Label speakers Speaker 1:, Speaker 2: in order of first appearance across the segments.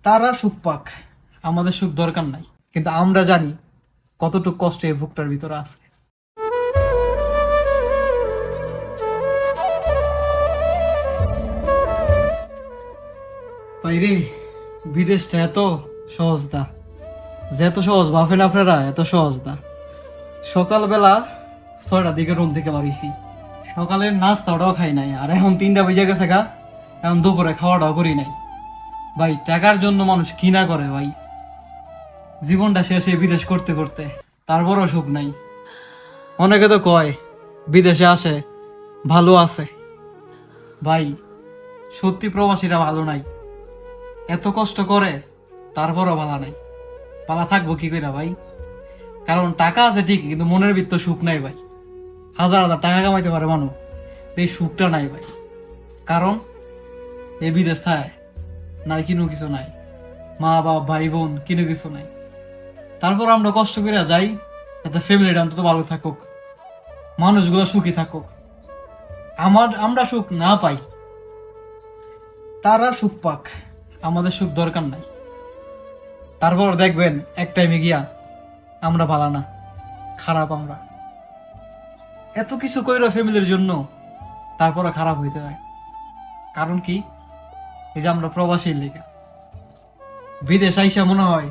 Speaker 1: তারা সুখ পাক, আমাদের সুখ দরকার নাই, কিন্তু আমরা জানি কতটুকু কষ্ট এই বুকটার ভিতরে আছে। বাইরে বিদেশটা এত সহজ না, যে এত সহজ ভাবেন আপনারা, এত সহজ না। সকালবেলা 6টার দিকে রুম থেকে বাড়িছি, সকালের নাস্তাটাও খাই নাই, আর এখন 3টা বেজে গেছে গা, এখন দুপুরে খাওয়াটাও করি নাই। ভাই টাকার জন্য মানুষ কি না করে ভাই, জীবনটা শেষে বিদেশ করতে করতে, তারপরও সুখ নাই। অনেকে তো কয় বিদেশে আসে ভালো আছে, ভাই সত্যি প্রবাসীরা ভালো নাই, এত কষ্ট করে তারপরও ভালো নাই। পালা থাকবো কি করে ভাই? কারণ টাকা আছে ঠিকই, কিন্তু মনের ভিতর সুখ নাই ভাই। হাজার হাজার টাকা কামাইতে পারে মানুষ, এই সুখটা নাই ভাই। কারণ এই বিদেশ থায় নাই, কিনো কিছু নাই, মা বাবা ভাই বোন কিনো কিছু নাই। তারপর আমরা কষ্ট করে যাই যাতে ফ্যামিলিটা অন্তত ভালো থাকুক, মানুষগুলো সুখী থাকুক। আমরা সুখ না পাই, তারা সুখ পাক, আমাদের সুখ দরকার নাই। তারপর দেখবেন এক টাইমে গিয়া আমরা ভালো না, খারাপ। আমরা এত কিছু কইরা ফ্যামিলির জন্য, তারপরে খারাপ হইতে হয়। কারণ কি? এই যে আমরা প্রবাসীর লেগে বিদেশ আইসা মনে হয়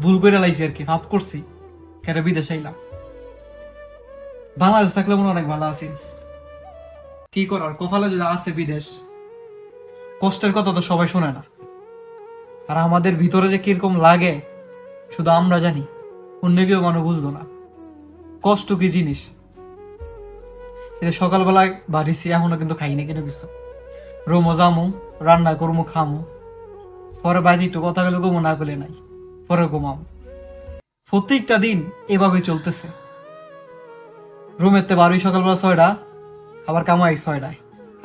Speaker 1: ভুল করে লাইছি আর কি, ভাব করছি কেন বিদেশ আইলাম। বাংলাদেশ থাকলে মনে হয় অনেক ভালো আছি, কি করার, কপালে যদি আছে বিদেশ। কষ্টের কথা তো সবাই শোনে না, আর আমাদের ভিতরে যে কিরকম লাগে শুধু আমরা জানি, অন্য কেউ মানুষ বুঝলো না কষ্ট কি জিনিস। এই যে সকালবেলায় বাড়িছি, এখনো কিন্তু খাইনি কিনে কিছু। রুমও যামু, রান্না করমু, খামু, পরে বাইরে একটু কথা গেলে ঘুমো, না গেলে নাই, পরে ঘুমাম। প্রত্যেকটা দিন এভাবে চলতেছে। রুমের তে বাড়ি সকালবেলা 6টা, আবার কামাই 6টায়,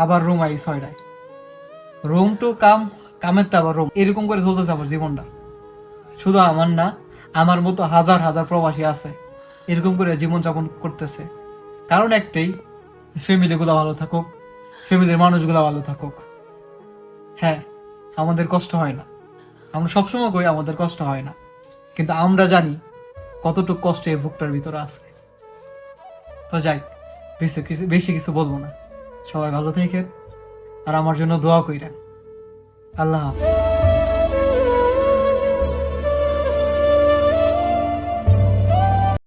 Speaker 1: আবার রুম আই 6টায়, রুম টু কাম, কামের তে আবার রুম, এরকম করে চলতেছে আমার জীবনটা। শুধু আমার না, আমার মতো হাজার হাজার প্রবাসী আছে এরকম করে জীবনযাপন করতেছে। কারণ একটাই, ফ্যামিলিগুলো ভালো থাকুক, ফ্যামিলির মানুষগুলো ভালো থাকুক। হ্যাঁ, আমাদের কষ্ট হয় না, আমরা সবসময় কই আমাদের কষ্ট হয় না, কিন্তু আমরা জানি কতটুকু কষ্ট এই বুকটার ভিতরে আছে। তো যাই, বেশি কিছু বলবো না। সবাই ভালো থাকেন, আর আমার জন্য দোয়া কইরেন। আল্লাহ হাফেজ।